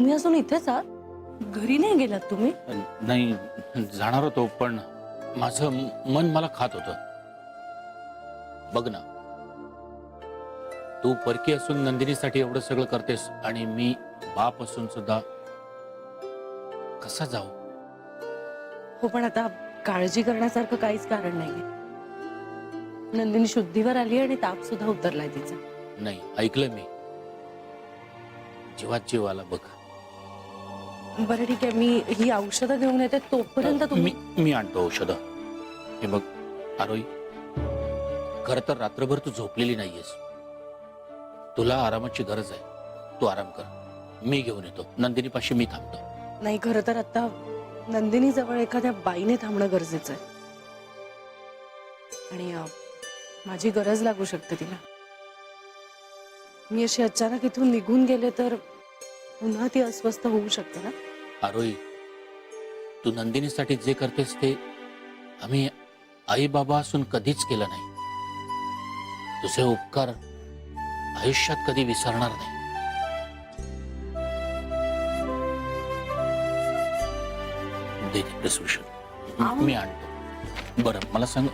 तुम्ही असून इथेच आहात? घरी नाही गेलात तुम्ही? नाही, जाणार होतो पण माझं मन मला खात होतं. बघ ना, तू परकी असून नंदिनीसाठी एवढं सगळं करतेस आणि मी बाप असून सुद्धा कसा जाऊ? हो, पण आता काळजी करण्यासारखं काहीच कारण नाहीये. नंदिनी शुद्धीवर आली आणि ताप सुद्धा उतरलाय तिचा. नाही, ऐकलं मी. जीवात जीव आला बघ. बरं ठीक आहे, मी ही औषधं घेऊन येते, तोपर्यंत तुम्ही. मी आणतो औषधं. हे बघ आरोही, खरं तर रात्रभर तू झोपलेली नाहीयेस. तुला आरामाची गरज आहे. तू आराम कर, मी घेऊन येतो. नंदिनीपाशी मी थांबतो. नाही, खरं तर आता नंदिनी जवळ एखाद्या बाईने थांबणं गरजेचं आहे. आणि माझी गरज लागू शकते तिला. मी अशी अचानक इथून निघून गेले तर पुन्हा ती अस्वस्थ होऊ शकते ना. आरोही, तू नंदिनीसाठी जे करतेस ते आम्ही आई बाबा असून कधीच केलं नाही. तुझे उपकार आयुष्यात कधी विसरणार नाही. दे प्रिस्क्रिप्शन, मी आणतो. बरं मला सांग,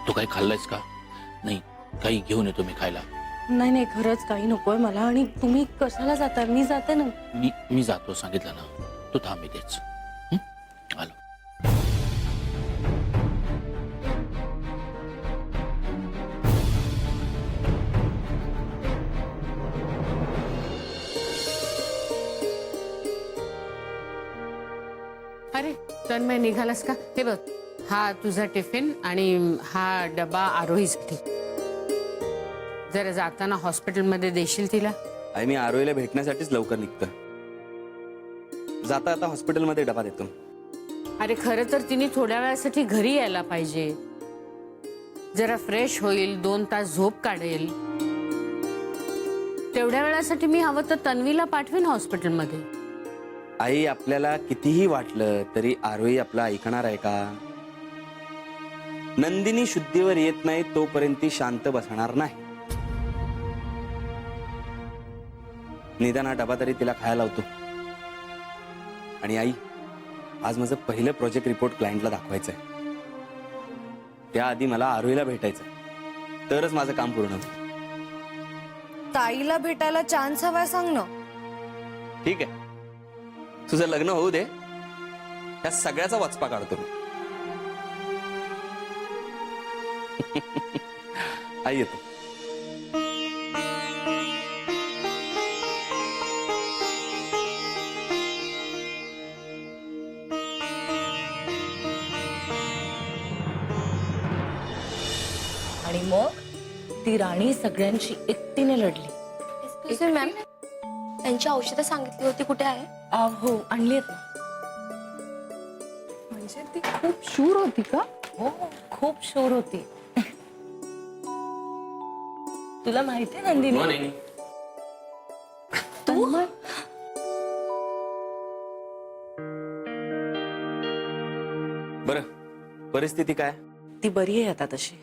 तू काही खाल्लंयस का? नाही, काही घेऊन येतो मी खायला. नाही नाही, खरंच काही नकोय मला. आणि तुम्ही कशाला जाता? मी जाते ना. मी जातो, सांगितलं ना. तू थांब इथेच. आलो. अरे तन्मय, निघालास का? हे बघ, हा तुझा टिफिन आणि हा डबा आरोहीसाठी. जरा जाताना हॉस्पिटलमध्ये देशील तिला? आई, मी आरोहीला भेटण्यासाठीच लवकर निघतो. जाता आता हॉस्पिटलमध्ये डबा देतो. अरे खरं तर तिने थोड्या वेळासाठी घरी यायला पाहिजे. जरा फ्रेश होईल, 2 तास झोप काढेल. तेवढ्या वेळासाठी मी हवं तर तन्वीला पाठवीन हॉस्पिटलमध्ये. आई, आपल्याला कितीही वाटलं तरी आरोही आपलं ऐकणार आहे का? नंदिनी शुद्धीवर येत नाही तोपर्यंत ती शांत बसणार नाही. निदान हा डबा तरी तिला खायला लावतो. आणि आई, आज माझं पहिलं प्रोजेक्ट रिपोर्ट क्लायंटला दाखवायचं आहे. त्याआधी मला आरोहीला भेटायचं, तरच माझं काम पूर्ण होईल. ताईला भेटायला चान्स हवाय, सांग ना. ठीक आहे, तुझं लग्न होऊ दे, या सगळ्याचा वचपा काढतो मी. आई येतो. आणि मग ती राणी सगळ्यांची एकटीने लढली. एक्सक्यूज मॅम, त्यांची औषधं सांगितली होती, कुठे आहे? हो, आणली आहेत ना. म्हणजे ती खूप शूर होती का? हो, खूप शोर होती. तुला माहितीये नंदिनी? तू बरं, परिस्थिती काय? ती बरी आहे आता तशी.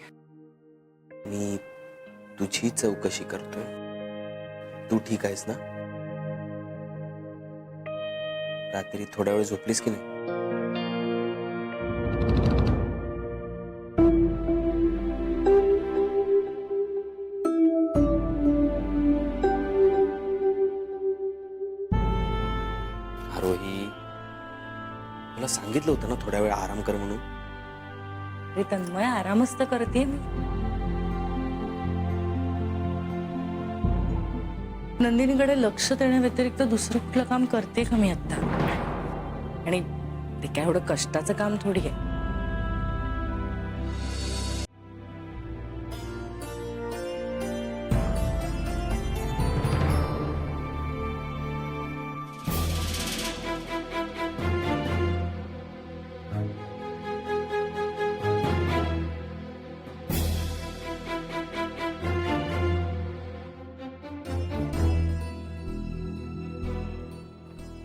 मी तुझी चौकशी करतोय. तू ठीक आहेस ना? रात्री थोडा वेळ झोपलीस की नाही? आरोही, मला सांगितलं होतं ना थोड्या वेळ आराम कर म्हणून. अरे तन्मय, आरामच तर करते मी. नंदिनीकडे लक्ष देण्याव्यतिरिक्त दुसरं कुठलं काम करते का मी आता? आणि ते काय एवढं कष्टाचं काम थोडी आहे.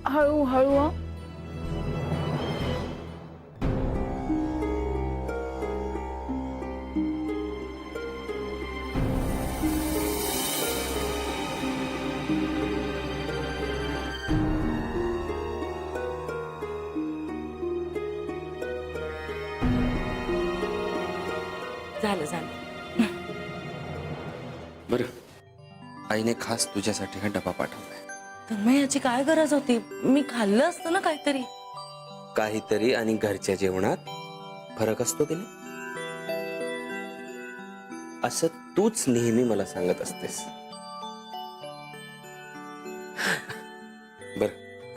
हळू हळू. झालं झालं. बरं, आईने खास तुझ्यासाठी हा डबा पाठवलाय. तर मग याची काय गरज होती? मी खाल्लं असतं ना काहीतरी. काहीतरी आणि घरच्या जेवणात फरक असतो की नाही, असं तूच नेहमी मला सांगत असतेस. बर,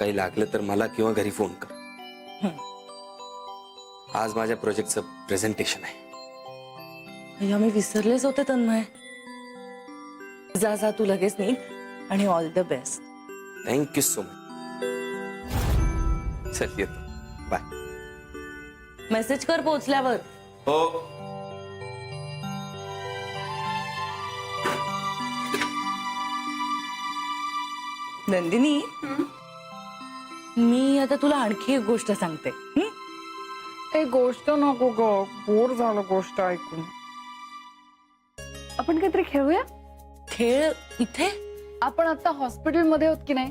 काही लागलं तर मला किंवा घरी फोन कर. आज माझ्या प्रोजेक्टचं प्रेझेंटेशन आहे. अय्या, मी विसरलेच होते तन्मय. जा जा, तू लगेच निघ आणि all the best. Thank you so much. चल येतो, बाय. मेसेज कर पोहोचल्यावर. हो. नंदिनी, मी आता तुला आणखी एक गोष्ट सांगते. एक गोष्ट नको ग, बोर झालं गोष्ट ऐकून. आपण काहीतरी खेळूया. खेळ इथे? आपण आता हॉस्पिटलमध्ये आहोत की नाही,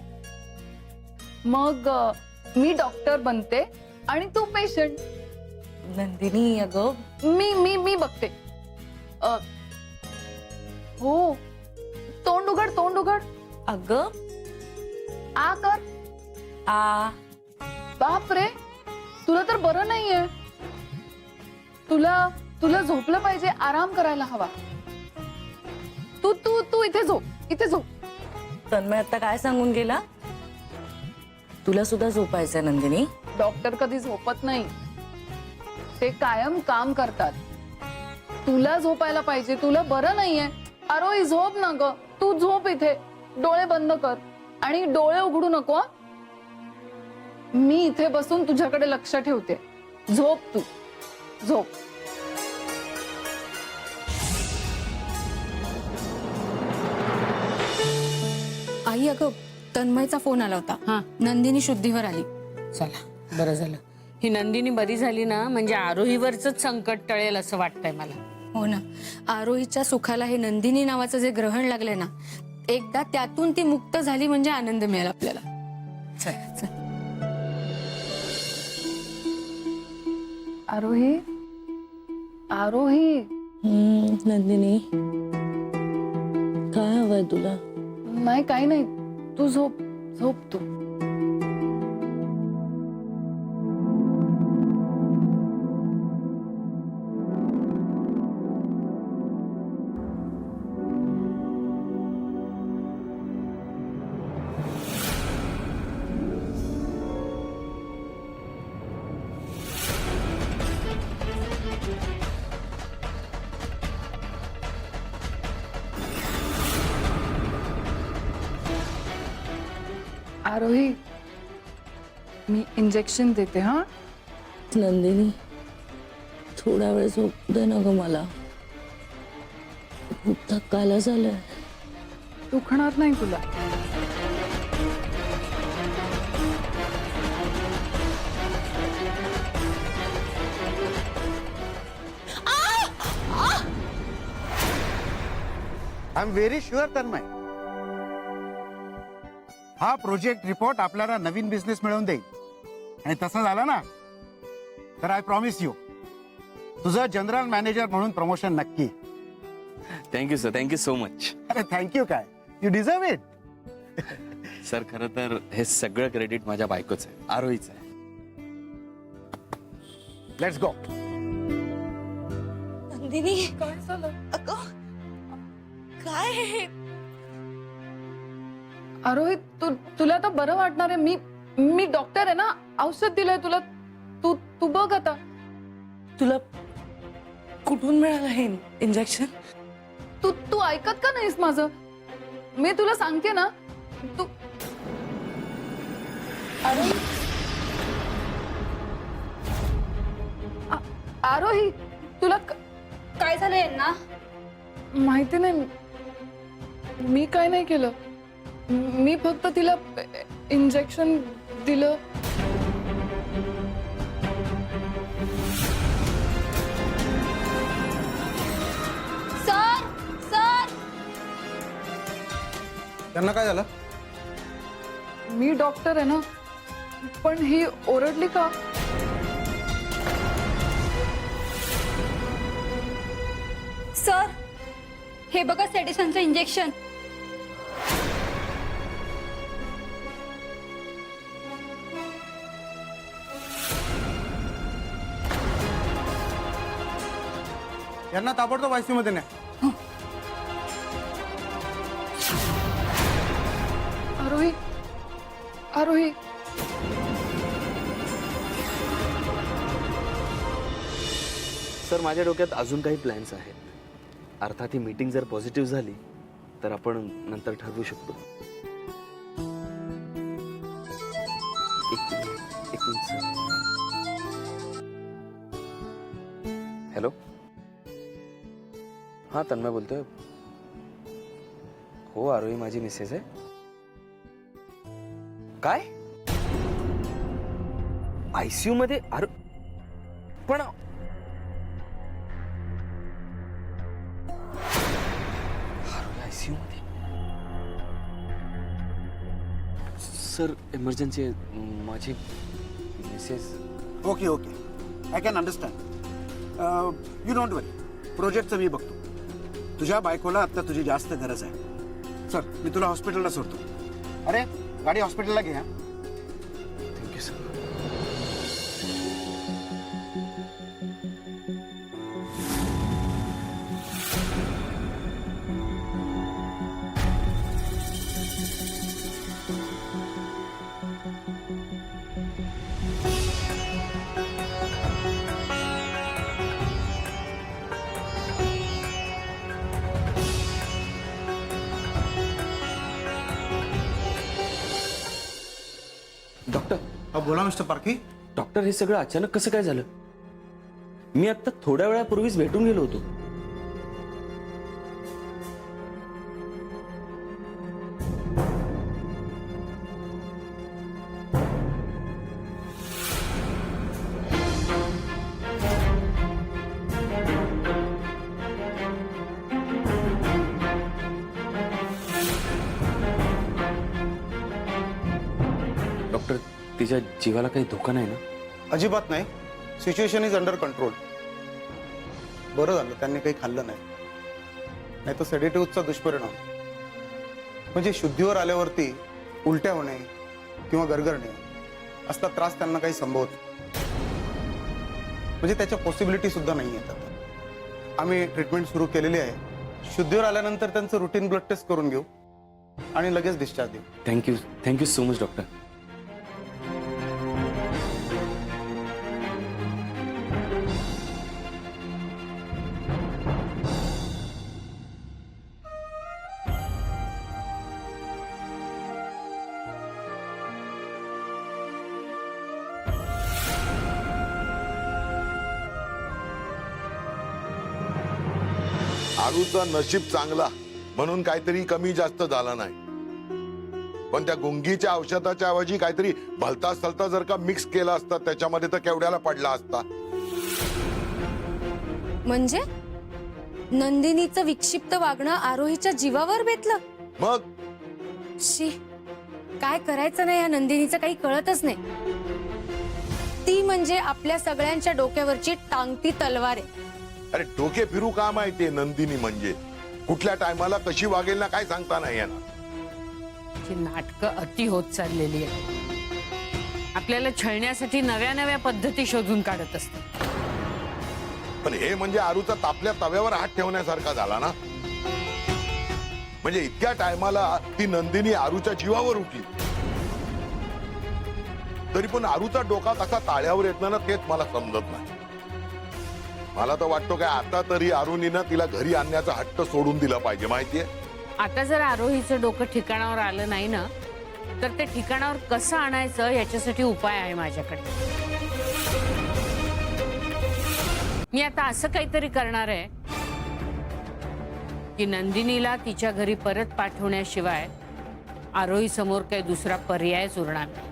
मग मी डॉक्टर बनते आणि तू पेशंट. नंदिनी, अगं मी मी मी बघते. हो, तोंड उघड, तोंड उघड. अगं आ कर. आ. बाप रे, तुला तर बरं नाहीये. तुला तुला झोपलं पाहिजे, आराम करायला हवा. तू तू तू इथे झोप, इथे झोप. तन्मय आता काय सांगून गेला? तुला सुद्धा झोपायचंय नंदिनी. डॉक्टर कधी झोपत नाही, ते कायम काम करतात. तुला झोपायला पाहिजे, तुला बरं नाहीये. आरोही झोप ना ग, तू झोप इथे. डोळे बंद कर आणि डोळे उघडू नको. मी इथे बसून तुझ्याकडे लक्ष ठेवते. झोप, तू झोप. आई, अगं तन्मयचा फोन आला होता. हा. नंदिनी शुद्धीवर आली. चला, बरं झालं. ही नंदिनी बरी झाली ना, म्हणजे आरोहीवरच संकट टळेल असं वाटतंय मला. हो ना, आरोहीच्या सुखाला हे नंदिनी नावाचं जे ग्रहण लागलंय ना, एकदा त्यातून ती मुक्त झाली म्हणजे आनंद मिळेल आपल्याला. चल चल. आरोही, आरोही. नंदिनी, काय हवंय तुला? नाही, काही नाही. तू झोप, झोप तू. आरोही, मी इंजेक्शन देते. हा, नंदिनी, थोडा वेळ झोप दे ना ग मला. खूप थकायला झालंय. दुखणार नाही तुला. I am very sure Tanmay, हा प्रोजेक्ट रिपोर्ट आपल्याला नवीन बिझनेस मिळवून देईल. आणि तसं झालं ना तर आय प्रॉमिस यू, तुझं जनरल मॅनेजर म्हणून प्रमोशन नक्की. Thank you sir, thank you so much. अरे थँक्यू काय, यू डिझर्व इट. सर, खरं तर हे सगळं क्रेडिट माझ्या बायकोचं आहे, आरोहीचं आहे. Let's go. नंदिनी, काय झालं? अगं काय हे? आरोही, तुला आता बरं वाटणार आहे. मी डॉक्टर आहे ना, औषध दिलंय तुला. तू बघ आता. तुला कुठून मिळालं हे इंजेक्शन? तू ऐकत का नाहीस माझं? मी तुला सांगते ना. तू आरोही, तुला काय झालंय ना? माहिती नाही. मी काय नाही केलं. मी फक्त तिला इंजेक्शन दिलं. Sir, sir. त्यांना काय झालं? मी डॉक्टर आहे ना, पण ही ओरडली का? हे बघा सेडिसनचं इंजेक्शन. यांना ताबडतोब ICU मध्ये न्या. आरोही आरोही सर माझ्या डोक्यात अजून काही प्लॅन्स आहेत. अर्थात ही मीटिंग जर पॉझिटिव्ह झाली तर आपण नंतर ठरवू शकतो. एक मिनिट सर. हॅलो, हा तन्मय बोलतोय. हो, आरोही माझी मिसेस आहे. काय ICU मध्ये? पण ICU मध्ये? सर इमर्जन्सी आहे. माझी Mrs. Okay okay, I can understand. You don't worry, प्रोजेक्टचं मी बघतो. तुझ्या बायकोला आता तुझी जास्त गरज आहे. सर मी तुला हॉस्पिटलला सोडतो. अरे गाडी हॉस्पिटलला घे. Thank you sir. डॉक्टर. बोला मिस्टर पारखी. डॉक्टर, हे सगळं अचानक कसं काय झालं? मी आता थोड्या वेळापूर्वीच भेटून गेलो होतो. डॉक्टर, तिच्या जीवाला काही धोका नाही ना? अजिबात नाही. Situation is under control. बरं झालं त्यांनी काही खाल्लं नाही तर सेडेटिव्हचा दुष्परिणाम म्हणजे शुद्धीवर आल्यावरती उलट्या होणे किंवा गरगरणे असला त्रास त्यांना काही संभवत म्हणजे त्याच्या पॉसिबिलिटी सुद्धा नाही आहेत. आता आम्ही ट्रीटमेंट सुरू केलेली आहे. शुद्धीवर आल्यानंतर त्यांचं रुटीन ब्लड टेस्ट करून घेऊ आणि लगेच डिस्चार्ज देऊ. Thank you so much doctor. आरूचा नशीब चांगला म्हणून काहीतरी कमी जास्त झाला नाही, पण त्या गुंगीच्या औषधाच्या ऐवजी काहीतरी भलता सलता जर का मिक्स केला असता त्याच्यामध्ये तर केवढ्याला पडला असता. म्हणजे नंदिनीचं विक्षिप्त वागणं आरोहीच्या जीवावर बेतलं. मग शी, काय करायचं नाही या नंदिनीचं काही कळतच नाही. ती म्हणजे आपल्या सगळ्यांच्या डोक्यावरची टांगती तलवार आहे. अरे डोके फिरू का माहितीये, नंदिनी म्हणजे कुठल्या टायमाला कशी वागेल ना काय सांगता नाही येणार. नाटकं अति होत चाललेली आहे. आपल्याला छळण्यासाठी नव्या नव्या पद्धती शोधून काढत असतात. पण हे म्हणजे आरूचा तापल्या तव्यावर हात ठेवण्यासारखा झाला ना. म्हणजे इतक्या टायमाला ती नंदिनी आरूच्या जीवावर उठली, तरी पण आरूचा डोका कसा ताळ्यावर येत ना तेच मला समजत नाही. मला तर वाटतो काय आता तरी आरुणीनं तिला घरी आणण्याचा हट्ट सोडून दिला पाहिजे. माहितीये, आता जर आरोहीचं डोकं ठिकाणावर आलं नाही ना तर ते ठिकाणावर कसं आणायचं याच्यासाठी उपाय आहे माझ्याकडे. मी आता असं काहीतरी करणार आहे की नंदिनीला तिच्या घरी परत पाठवण्याशिवाय आरोही समोर काही दुसरा पर्यायच उरणार नाही.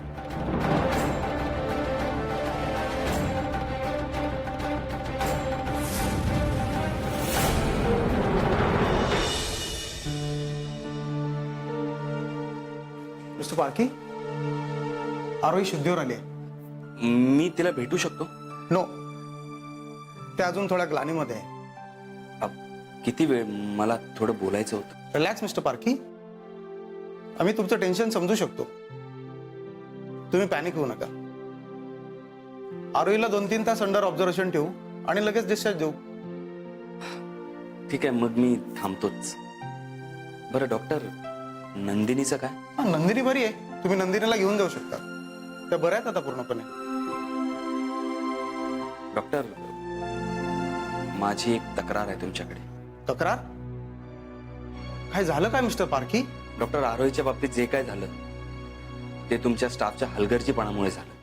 मिस्टर पारखी, आरोही शुद्धीवर आली आहे. मी तिला भेटू शकतो? नो, ते अजून थोड्या ग्लानीमध्ये आहे. किती वेळ? मला थोडं बोलायचं होतं. रिलॅक्स मिस्टर पारखी. आम्ही तुमचं टेन्शन समजू शकतो. तुम्ही पॅनिक होऊ नका. आरोहीला 2-3 तास अंडर ऑब्झर्वेशन ठेवू आणि लगेच डिस्चार्ज देऊ. ठीक आहे, मग मी थांबतोच. बरं डॉक्टर, नंदिनीचं काय? हा, नंदिनी बरी आहे. तुम्ही नंदिनीला घेऊन जाऊ शकता. त्या बऱ्या आहेत आता पूर्णपणे. डॉक्टर, माझी एक तक्रार आहे तुमच्याकडे. तक्रार? काय झालं काय मिस्टर पारखी? डॉक्टर, आरोहीच्या बाबतीत जे काय झालं ते तुमच्या स्टाफच्या हलगर्जीपणामुळे झालं.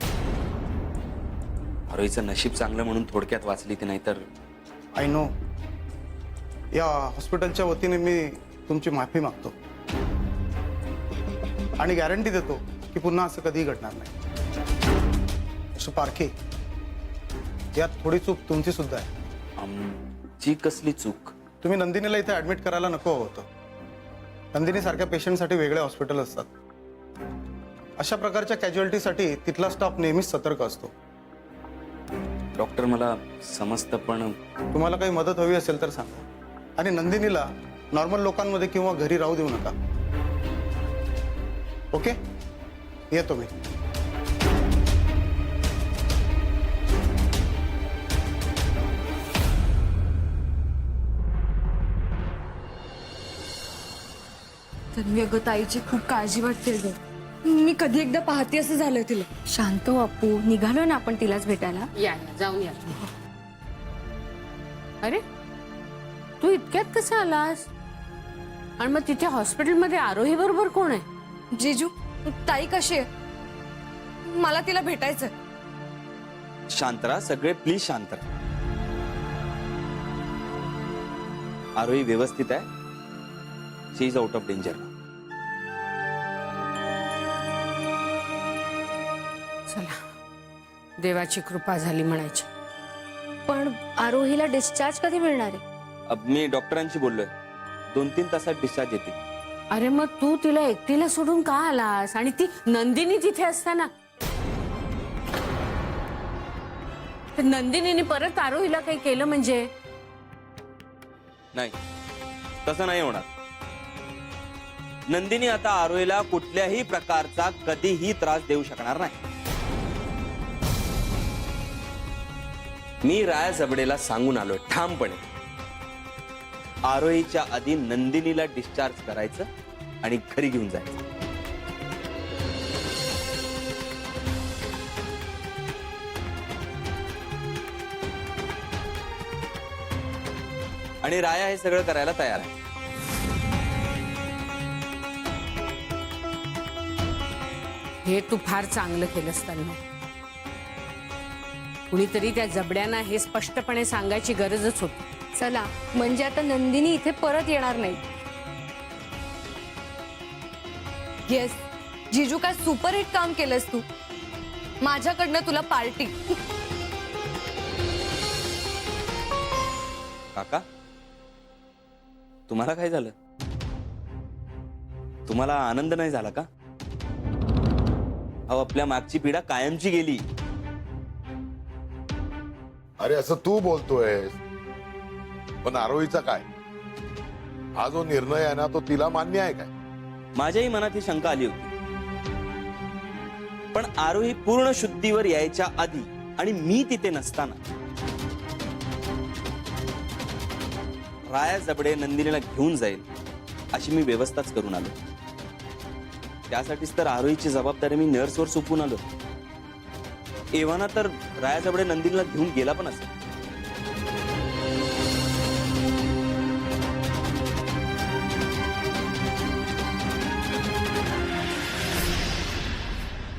आरोहीचं नशीब चांगलं म्हणून थोडक्यात वाचली ती, नाहीतर. I know. या हॉस्पिटलच्या वतीने मी तुमची माफी मागतो आणि गॅरंटी देतो की पुन्हा असं कधीही घडणार नाही. मिस्टर पारखी, यात थोडी चूक तुमची सुद्धा आहे. आमची कसली चूक? तुम्ही नंदिनीला इथे ऍडमिट करायला नको होतं. नंदिनी सारख्या पेशंटसाठी वेगळे हॉस्पिटल असतात. अशा प्रकारच्या कॅज्युअलिटीसाठी तिथला स्टाफ नेहमीच सतर्क असतो. डॉक्टर, मला समजतं, पण तुम्हाला काही मदत हवी असेल तर सांगा. आणि नंदिनीला नॉर्मल लोकांमध्ये किंवा घरी राहू देऊ नका. ओके, येतो मी. तन्वी, अगं ताईची खूप काळजी वाटते ग. मी कधी एकदा पाहते असं झालं तिला. शांत हो अप्पू, निघालो ना आपण तिलाच भेटायला. या जाऊन या. अरे तू इतक्यात कसं आलास? आणि मग तिथे हॉस्पिटलमध्ये आरोही बरोबर कोण आहे? जीजू, ताई कशी आहे? मला तिला भेटायचं. शांत राहा सगळे, प्लीज शांत राहा. आरोही व्यवस्थित आहे. शी इज आउट ऑफ डेंजर. चला, देवाची कृपा झाली म्हणायची. पण आरोहीला डिस्चार्ज कधी मिळणार आहे? अब मी डॉक्टरांशी बोललोय, 2-3 तासात डिस्चार्ज येते. अरे मग तू तिला एकटीला सोडून का आलास? आणि ती नंदिनी तिथे असताना. तर नंदिनीने परत आरोहीला काही केलं म्हणजे? नाही, तसं नाही होणार. नंदिनी आता आरोहीला कुठल्याही प्रकारचा कधीही त्रास देऊ शकणार नाही. मी राया जबडेला सांगून आलोय ठामपणे, आरोहीच्या आधी नंदिनीला डिस्चार्ज करायचं आणि घरी घेऊन जायचं. आणि राया हे सगळं करायला तयार आहे. हे तू फार चांगलं केलंस तन्मय. कुणीतरी त्या जबड्यांना हे स्पष्टपणे सांगायची गरजच होती. चला, म्हणजे आता नंदिनी इथे परत येणार नाही. येस जीजू, काय सुपरहिट काम केलंस तू. माझ्याकडनं तुला पार्टी. काका, तुम्हाला काय झालं? तुम्हाला आनंद नाही झाला का? अहो, आपल्या मागची पिढा कायमची गेली. अरे असं तू बोलतोय, पण आरोहीचा काय? हा जो निर्णय आहे ना, तो तिला मान्य आहे काय? माझ्याही मनात ही शंका आली होती. पण आरोही पूर्ण शुद्धीवर यायच्या आधी आणि मी तिथे नसताना राया जबडे नंदिनीला घेऊन जाईल अशी मी व्यवस्थाच करून आलो. त्यासाठीच तर आरोहीची जबाबदारी मी नर्सवर सोपवून आलो. एव्हाना तर राया जबडे नंदिनीला घेऊन गेला पण असेल.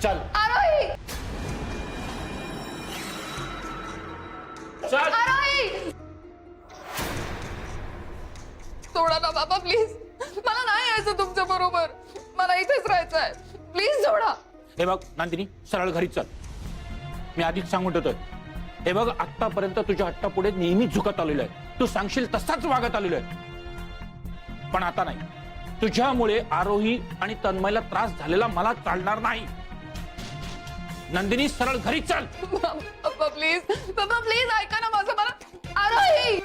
चल आरोही! चल. आरोही! सोडा ना बाबा, प्लीज. मला नाही यायचं तुमच्या बरोबर. मला इथेच राहायचं आहे. प्लीज सोडा. हे बघ नंदिनी, सरळ घरी चल. मी आधीच सांगून ठेवतोय. हे बघ, आतापर्यंत तुझ्या हट्टापुढे नेहमी झुकत आलेलो आहे. तू सांगशील तसाच वागत आलेलो आहे. पण आता नाही. तुझ्यामुळे आरोही आणि तन्मयला त्रास झालेला मला चालणार नाही. नंदिनी, सरळ घरी चल. बाबा प्लीज, बाबा प्लीज ऐका ना माझं. मला आरोही!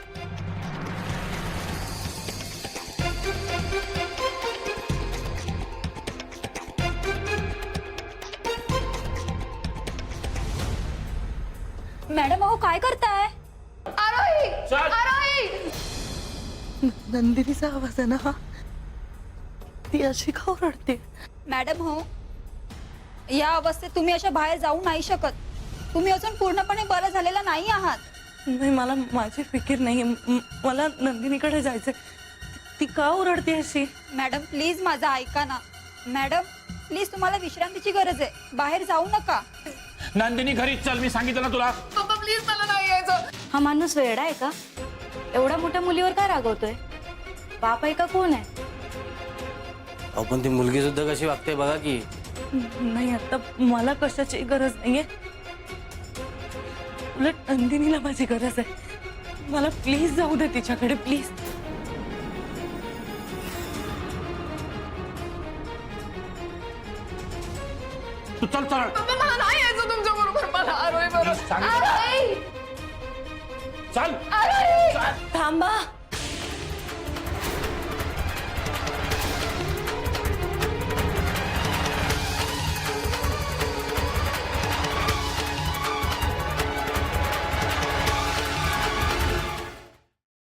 मॅडम अहो काय करताय? आरोही आरोही नंदिनीचा आवाज आहे ना हा? ती अशी का ओरडते? मॅडम हो, या अवस्थेत तुम्ही अशा बाहेर जाऊ नाही शकत. तुम्ही अजून पूर्णपणे बरं झालेला नाही आहात. नाही, मला माझी फिकीर नाही. मला नंदिनीकडे जायचंय. ती का ओरडते अशी? मॅडम प्लीज माझं ऐका ना. मॅडम प्लीज, तुम्हाला विश्रांतीची गरज आहे. बाहेर जाऊ नका. नंदिनी घरी चल, मी सांगितलं ना तुला. पप्पा प्लीज मला नाही यायचं. हा माणूस वेडा आहे का? एवढ्या मोठ्या मुलीवर काय रागवतोय? बाप आहे का कोण आहे? आपण ती मुलगी सुद्धा कशी वागते बघा की. नाही, आता मला कशाची गरज नाहीये. उलट नंदिनीला माझी गरज आहे. मला प्लीज जाऊ दे तिच्याकडे, प्लीज. तू चल चल. पप्पा मला नाही यायचं तुमच्या बरोबर. मला आरोही बरोबर. सांगितलं. आरोही चल. आरोही थांबा.